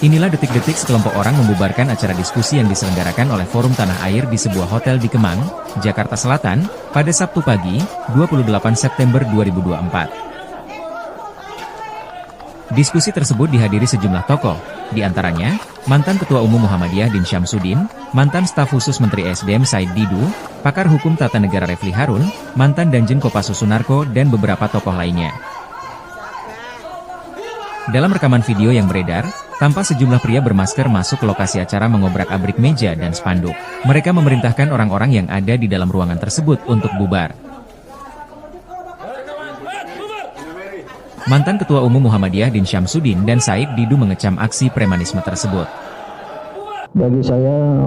Inilah detik-detik sekelompok orang membubarkan acara diskusi yang diselenggarakan oleh Forum Tanah Air di sebuah hotel di Kemang, Jakarta Selatan, pada Sabtu pagi, 28 September 2024. Diskusi tersebut dihadiri sejumlah tokoh, di antaranya, mantan Ketua Umum Muhammadiyah Din Syamsuddin, mantan staf khusus Menteri SDM Said Didu, pakar hukum tata negara Refli Harun, mantan Danjen Kopassus Sunarko dan beberapa tokoh lainnya. Dalam rekaman video yang beredar, tampak sejumlah pria bermasker masuk ke lokasi acara mengobrak-abrik meja dan spanduk. Mereka memerintahkan orang-orang yang ada di dalam ruangan tersebut untuk bubar. Mantan Ketua Umum Muhammadiyah Din Syamsuddin dan Said Didu mengecam aksi premanisme tersebut. Bagi saya,